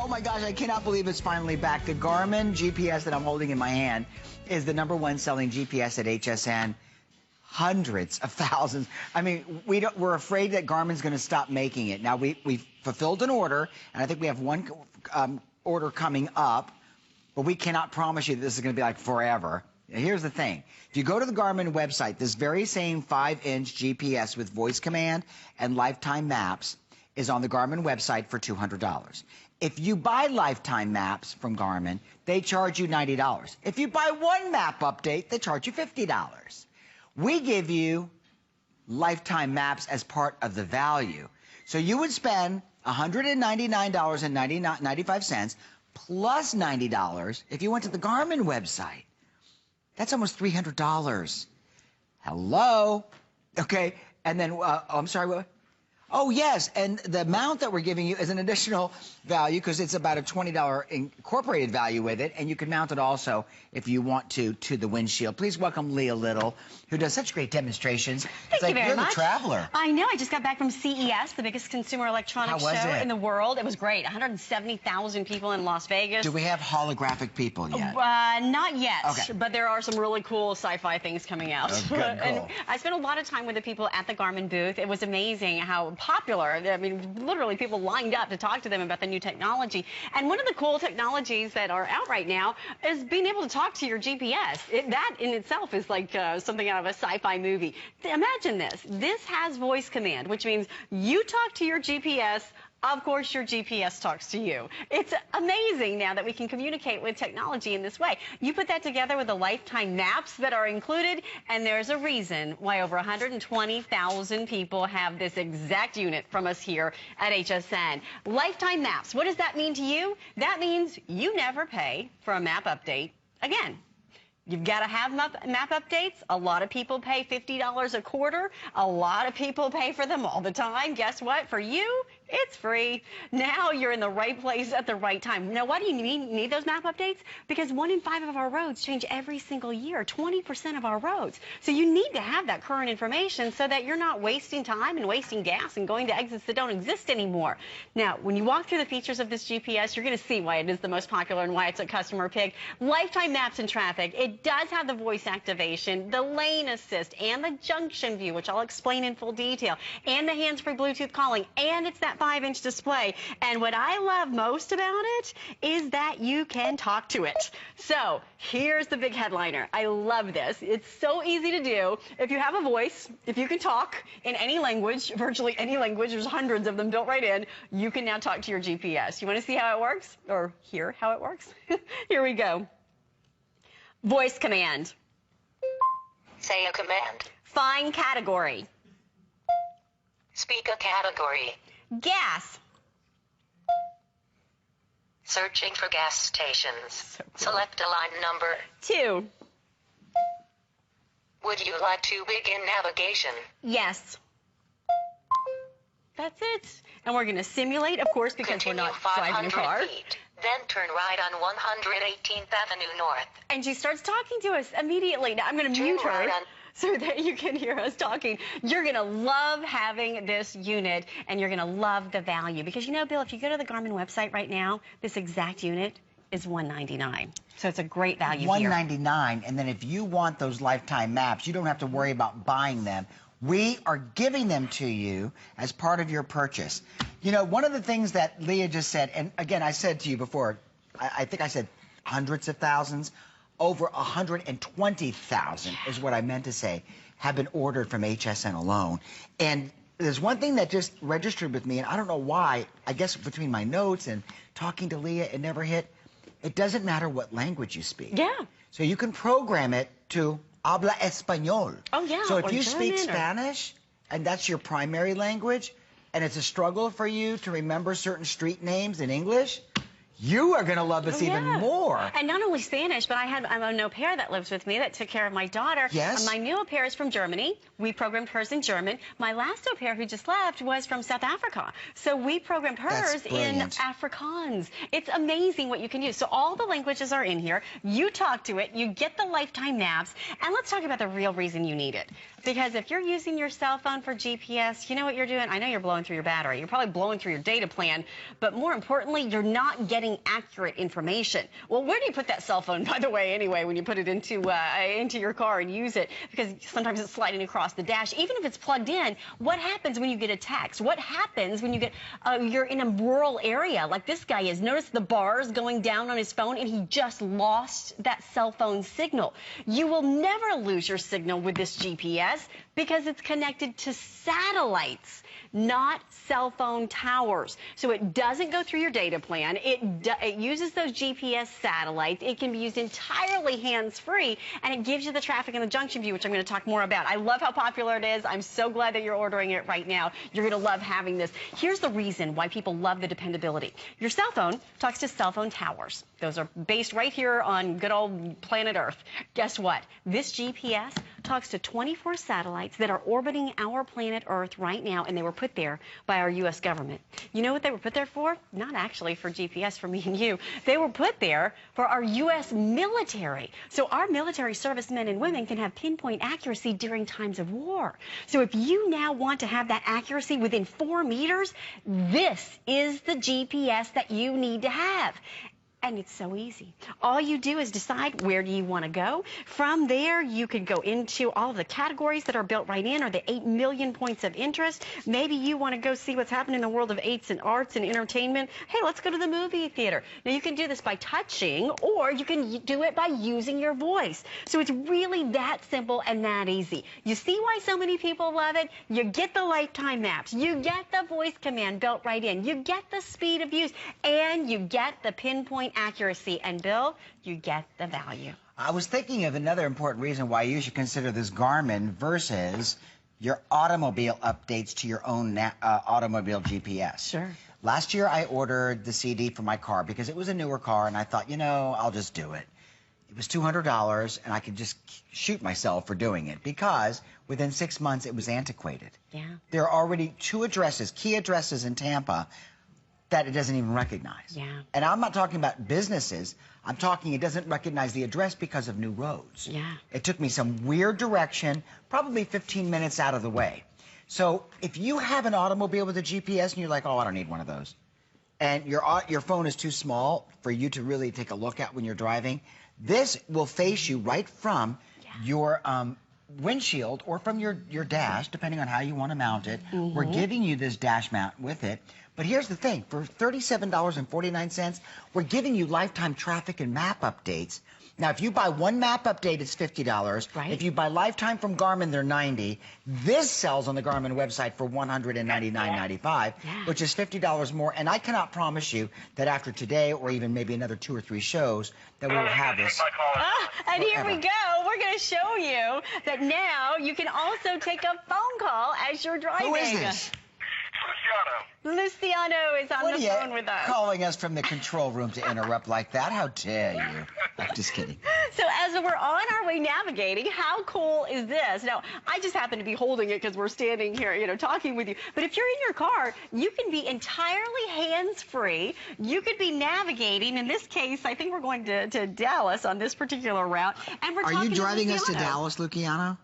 my gosh, I cannot believe it's finally back. The Garmin GPS that I'm holding in my hand is the #1 selling GPS at HSN. Hundreds of thousands. I mean, we're afraid that Garmin's going to stop making it. Now, we've fulfilled an order, and I think we have one order coming up, but we cannot promise you that this is going to be like forever. Now, here's the thing. If you go to the Garmin website, this very same 5-inch GPS with voice command and lifetime maps is on the Garmin website for $200. If you buy lifetime maps from Garmin, they charge you $90. If you buy one map update, they charge you $50. We give you lifetime maps as part of the value. So you would spend $199.95 plus $90 if you went to the Garmin website. That's almost $300. Hello? Okay, and then, I'm sorry, what? Oh, yes, and the amount that we're giving you is an additional value because it's about a $20 incorporated value with it, and you can mount it also if you want to the windshield. Please welcome Leah Little, who does such great demonstrations. Thank you very much. You're the traveler. I know. I just got back from CES, the biggest consumer electronics show in the world. It was great. 170,000 people in Las Vegas. Do we have holographic people yet? Not yet, okay. But there are some really cool sci-fi things coming out. Oh, good, cool. And I spent a lot of time with the people at the Garmin booth. It was amazing how popular, I mean, literally people lined up to talk to them about the new technology. And one of the cool technologies that are out right now is being able to talk to your GPS. That in itself is like something out of a sci-fi movie. Imagine this. This has voice command, which means you talk to your GPS. Of course, your GPS talks to you. It's amazing now that we can communicate with technology in this way. You put that together with the lifetime maps that are included, and there's a reason why over 120,000 people have this exact unit from us here at HSN. Lifetime maps, what does that mean to you? That means you never pay for a map update again. You've got to have map updates. A lot of people pay $50 a quarter. A lot of people pay for them all the time. Guess what? For you, it's free. Now you're in the right place at the right time. Now, why do you need those map updates? Because 1 in 5 of our roads change every single year, 20% of our roads. So you need to have that current information so that you're not wasting time and wasting gas and going to exits that don't exist anymore. Now, when you walk through the features of this GPS, you're going to see why it is the most popular and why it's a customer pick. Lifetime maps in traffic. It does have the voice activation, the lane assist, and the junction view, which I'll explain in full detail, and the hands-free Bluetooth calling, and it's that 5-inch display. And what I love most about it is that you can talk to it. So here's the big headliner. I love this. It's so easy to do. If you have a voice, if you can talk in any language, virtually any language, there's hundreds of them built right in, you can now talk to your GPS. You want to see how it works? Or hear how it works? Here we go. Voice command. Say a command. Find category. Speak a category. Gas. Searching for gas stations. So cool. Select a line number. 2. Would you like to begin navigation? Yes. That's it. And we're going to simulate, of course, because Continue we're not driving a car. feet. Then turn right on 118th Avenue North. And she starts talking to us immediately. Now, I'm going to mute her right on. so that you can hear us talking. You're going to love having this unit, and you're going to love the value. Because, you know, Bill, if you go to the Garmin website right now, this exact unit is $199. So it's a great value here. $199, and then if you want those lifetime maps, you don't have to worry about buying them. We are giving them to you as part of your purchase. You know, one of the things that Leah just said, and again, I said to you before, I think I said hundreds of thousands, over 120,000 is what I meant to say, have been ordered from HSN alone. And there's one thing that just registered with me, and I don't know why, I guess between my notes and talking to Leah, it never hit. It doesn't matter what language you speak. Yeah. So you can program it to habla español. Oh, yeah. So if or you German speak Spanish, and that's your primary language, and it's a struggle for you to remember certain street names in English, you are going to love this even more. And not only Spanish, but I'm an au pair that lives with me that took care of my daughter. Yes. My new au pair is from Germany. We programmed hers in German. My last au pair who just left was from South Africa. So we programmed hers in Afrikaans. It's amazing what you can use. So all the languages are in here. You talk to it. You get the lifetime maps. And let's talk about the real reason you need it. Because if you're using your cell phone for GPS, you know what you're doing? I know you're blowing through your battery. You're probably blowing through your data plan. But more importantly, you're not getting accurate information. Well, where do you put that cell phone, by the way, anyway, when you put it into your car and use it? Because sometimes it's sliding across the dash. Even if it's plugged in, what happens when you get a text? What happens when you get you're in a rural area like this guy is? Notice the bars going down on his phone, and he just lost that cell phone signal. You will never lose your signal with this GPS because it's connected to satellites, not cell phone towers. So it doesn't go through your data plan. It uses those GPS satellites. It can be used entirely hands-free, and it gives you the traffic and the junction view, which I'm going to talk more about. I love how popular it is. I'm so glad that you're ordering it right now. You're going to love having this. Here's the reason why people love the dependability. Your cell phone talks to cell phone towers. Those are based right here on good old planet Earth. Guess what? This GPS talks to 24 satellites that are orbiting our planet Earth right now, and they were put there by our U.S. government. You know what they were put there for? Not actually for GPS, for me and you. They were put there for our U.S. military. So our military servicemen and women can have pinpoint accuracy during times of war. So if you now want to have that accuracy within 4 meters, this is the GPS that you need to have. And it's so easy. All you do is decide where do you want to go. From there, you can go into all of the categories that are built right in, or the 8 million points of interest. Maybe you want to go see what's happening in the world of arts and entertainment. Hey, let's go to the movie theater. Now, you can do this by touching, or you can do it by using your voice. So it's really that simple and that easy. You see why so many people love it? You get the lifetime maps. You get the voice command built right in. You get the speed of use, and you get the pinpoint accuracy. And Bill, you get the value. I was thinking of another important reason why you should consider this Garmin versus your automobile updates to your own automobile GPS. Sure. Last year I ordered the CD for my car because it was a newer car, and I thought, you know, I'll just do it. It was $200, and I could just shoot myself for doing it because within 6 months it was antiquated. Yeah. There are already 2 addresses, key addresses in Tampa, that it doesn't even recognize. Yeah. And I'm not talking about businesses. I'm talking it doesn't recognize the address because of new roads. Yeah. It took me some weird direction, probably 15 minutes out of the way. So if you have an automobile with a GPS and you're like, oh, I don't need one of those, and your phone is too small for you to really take a look at when you're driving, this will face you right from your windshield or from your dash, depending on how you want to mount it. Mm-hmm. We're giving you this dash mount with it. But here's the thing. For $37.49, we're giving you lifetime traffic and map updates. Now, if you buy one map update, it's $50. Right. If you buy lifetime from Garmin, they're $90. This sells on the Garmin website for $199.95, which is $50 more. And I cannot promise you that after today or even maybe another 2 or 3 shows that we will have this. And here we go. We're going to show you that now you can also take a phone call as you're driving. Who is this? Luciano is on the phone with us. Calling us from the control room to interrupt like that? How dare you? I'm just kidding. So as we're on our way navigating, how cool is this? Now, I just happen to be holding it because we're standing here, you know, talking with you. But if you're in your car, you can be entirely hands-free. You could be navigating. In this case, I think we're going to Dallas on this particular route. And we're Are you driving us to Luciano. Dallas, Luciano?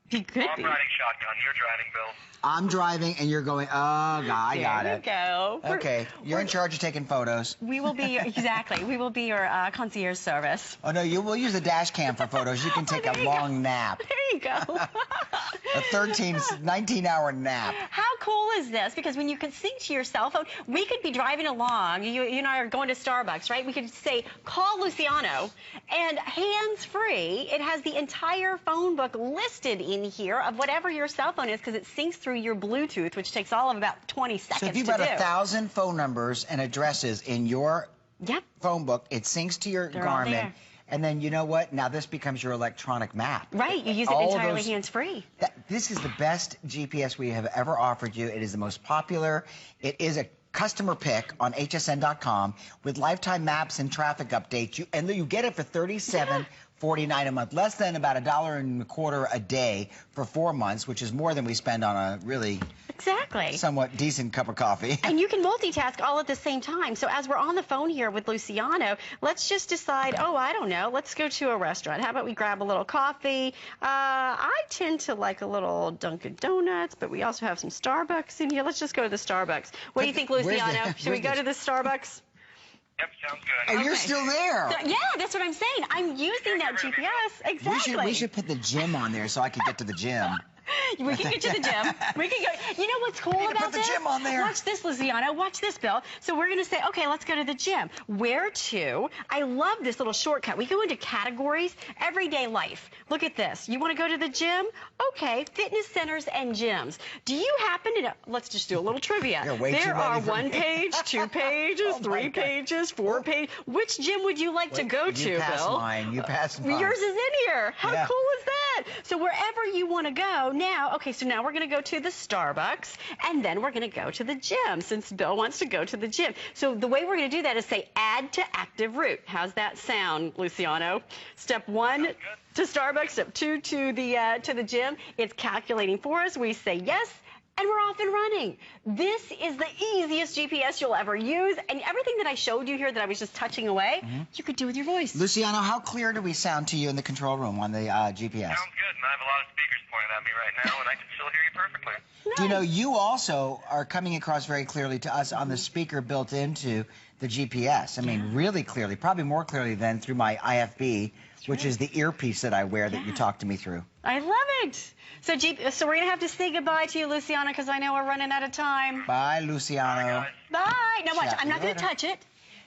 He could I'm be. riding shotgun. You're driving, Bill. I'm driving, and you're going, oh, God, I got it. There you go. Okay, you're in charge of taking photos. We will be, exactly, we will be your concierge service. Oh, no, we'll use the dash cam for photos. You can take a long nap. There you go. A 19-hour nap. How cool is this? Because when you can sync to your cell phone, we could be driving along. You and I are going to Starbucks, right? We could say, call Luciano, and hands-free, it has the entire phone book listed in here of whatever your cell phone is, because it syncs through your Bluetooth, which takes all of about 20 seconds So if you've to got do. 1,000 phone numbers and addresses in your phone book, it syncs to your They're all Garmin. there. And then you know what? Now this becomes your electronic map. Right, you use it All entirely those- hands-free. This is the best GPS we have ever offered you. It is the most popular. It is a customer pick on hsn.com with lifetime maps and traffic updates. You get it for $37.49 a month, less than about $1.25 a day for 4 months, which is more than we spend on a really somewhat decent cup of coffee. And you can multitask all at the same time. So as we're on the phone here with Luciano, let's just decide, I don't know, let's go to a restaurant. How about we grab a little coffee? I tend to like a little Dunkin' Donuts, but we also have some Starbucks in here. Let's just go to the Starbucks. What do you think, Luciano? Should we go to the Starbucks? Yep, sounds good. Oh, you're still there. So, yeah, that's what I'm saying. I'm using that GPS. Exactly. We should put the gym on there so I can get to the gym. We can get to the gym. We can go. You know what's cool about this? Put the gym on there. Watch this, Luciano. Watch this, Bill. So we're going to say, okay, let's go to the gym. Where to? I love this little shortcut. We go into categories, everyday life. Look at this. You want to go to the gym? Okay, fitness centers and gyms. Do you happen to know? Let's just do a little trivia. There are 1 page, 2 pages, 3 pages, 4 pages. Which gym would you like to go to, You passed Bill? mine. You passed mine. Yours is in here. How cool is that? So wherever you want to go now, okay, so now we're going to go to the Starbucks, and then we're going to go to the gym, since Bill wants to go to the gym. So the way we're going to do that is say add to active route. How's that sound, Luciano? Step 1 to Starbucks, step 2 to the gym. It's calculating for us. We say yes, and we're off and running. This is the easiest GPS you'll ever use, and everything that I showed you here that I was just touching away, you could do with your voice. Luciano, how clear do we sound to you in the control room on the GPS? Sounds good, and I have a lot of speakers pointed at me right now, and I can still hear you perfectly. Do you know, you also are coming across very clearly to us on the speaker built into the GPS. I mean, really clearly, probably more clearly than through my IFB, which is the earpiece that I wear that you talk to me through. I love it. So we're going to have to say goodbye to you, Luciano, because I know we're running out of time. Bye, Luciano. Bye. Now watch, I'm not going to touch it.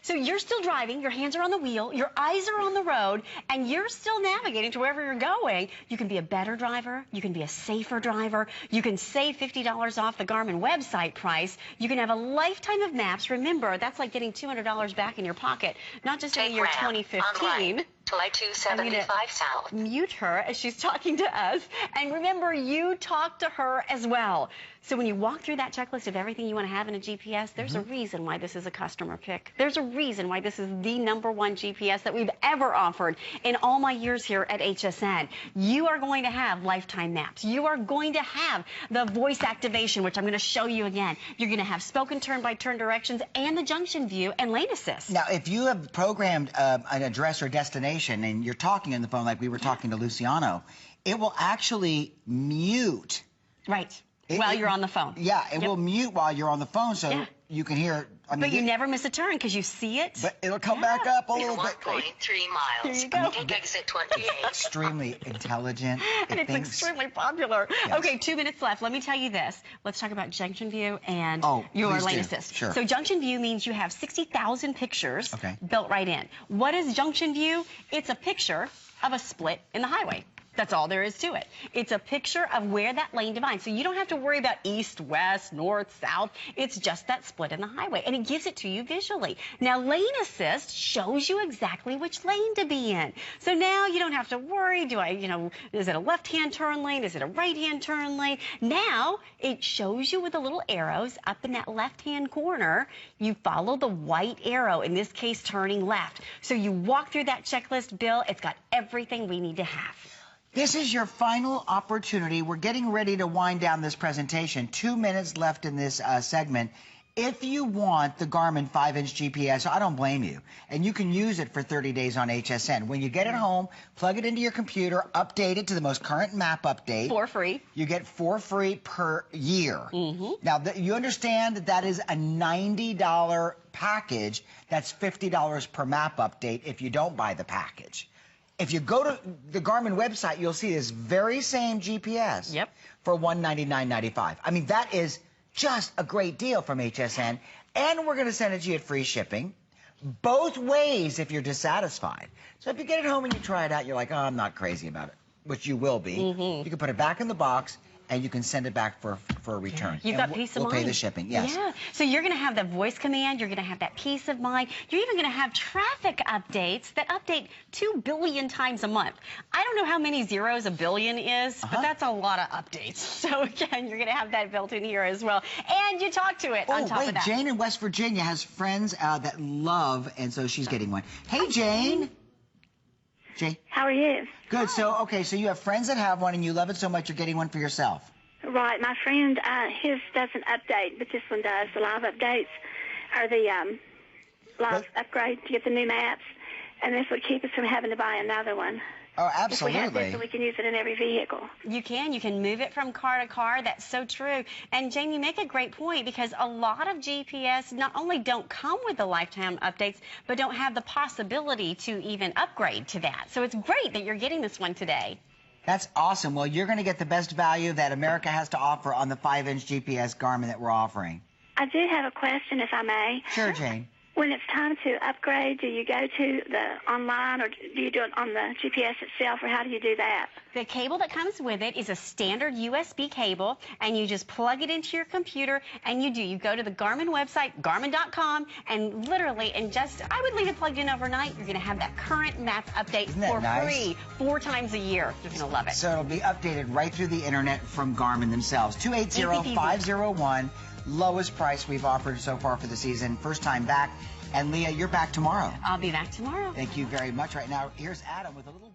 So you're still driving, your hands are on the wheel, your eyes are on the road, and you're still navigating to wherever you're going. You can be a better driver. You can be a safer driver. You can save $50 off the Garmin website price. You can have a lifetime of maps. Remember, that's like getting $200 back in your pocket, not just in the year 2015. Flight 275 south. Mute her as she's talking to us. And remember, you talk to her as well. So when you walk through that checklist of everything you want to have in a GPS, there's a reason why this is a customer pick. There's a reason why this is the #1 GPS that we've ever offered in all my years here at HSN. You are going to have lifetime maps. You are going to have the voice activation, which I'm going to show you again. You're going to have spoken turn-by-turn directions and the junction view and lane assist. Now, if you have programmed an address or destination and you're talking on the phone like we were talking to Luciano, it will actually mute. Right. While you're on the phone. Yeah, it will mute while you're on the phone, so you can hear. I mean, but you never miss a turn because you see it. But it'll come back up a little bit. 1.3 miles. Here you go. Take exit 28. Extremely intelligent. And it's extremely popular. Yes. Okay, 2 minutes left. Let me tell you this. Let's talk about junction view and your lane assist. Sure. So junction view means you have 60,000 pictures built right in. What is junction view? It's a picture of a split in the highway. That's all there is to it. It's a picture of where that lane divides. So you don't have to worry about east, west, north, south. It's just that split in the highway. And it gives it to you visually. Now, lane assist shows you exactly which lane to be in. So now you don't have to worry, is it a left-hand turn lane? Is it a right-hand turn lane? Now, it shows you with the little arrows up in that left-hand corner. You follow the white arrow, in this case, turning left. So you walk through that checklist, Bill. It's got everything we need to have. This is your final opportunity. We're getting ready to wind down this presentation. 2 minutes left in this segment. If you want the Garmin 5-inch GPS, I don't blame you. And you can use it for 30 days on HSN. When you get it home, plug it into your computer, update it to the most current map update. For free. You get for free per year. Now, you understand that that is a $90 package. That's $50 per map update if you don't buy the package. If you go to the Garmin website, you'll see this very same GPS for $199.95. I mean, that is just a great deal from HSN. And we're going to send it to you at free shipping, both ways if you're dissatisfied. So if you get it home and you try it out, you're like, oh, I'm not crazy about it, which you will be. You can put it back in the box and you can send it back for a return. You've got peace of mind. We'll pay the shipping, yes. Yeah. So you're going to have the voice command. You're going to have that peace of mind. You're even going to have traffic updates that update 2 billion times a month. I don't know how many zeros a billion is, but that's a lot of updates. So again, you're going to have that built in here as well. And you talk to it on top of that. Jane in West Virginia has friends that love, and so she's getting one. Hey, Jane. Jane. How are you? Good. So you have friends that have one, and you love it so much you're getting one for yourself. Right. My friend, his doesn't update, but this one does. The live updates are the live upgrade to get the new maps, and this would keep us from having to buy another one. Oh, absolutely. If we have this, we can use it in every vehicle. You can. You can move it from car to car. That's so true. And, Jane, you make a great point because a lot of GPS not only don't come with the lifetime updates, but don't have the possibility to even upgrade to that. So it's great that you're getting this one today. That's awesome. Well, you're going to get the best value that America has to offer on the 5-inch GPS Garmin that we're offering. I do have a question, if I may. Sure, Jane. When it's time to upgrade, do you go to the online or do you do it on the GPS itself, or how do you do that? The cable that comes with it is a standard USB cable, and you just plug it into your computer, and you go to the Garmin website, garmin.com, and literally I would leave it plugged in overnight. You're going to have that current map update for free 4 times a year. You're going to love it. So it'll be updated right through the internet from Garmin themselves. 280-501. Lowest price we've offered so far for the season. First time back. And Leah, you're back tomorrow. I'll be back tomorrow. Thank you very much. Right now, here's Adam with a little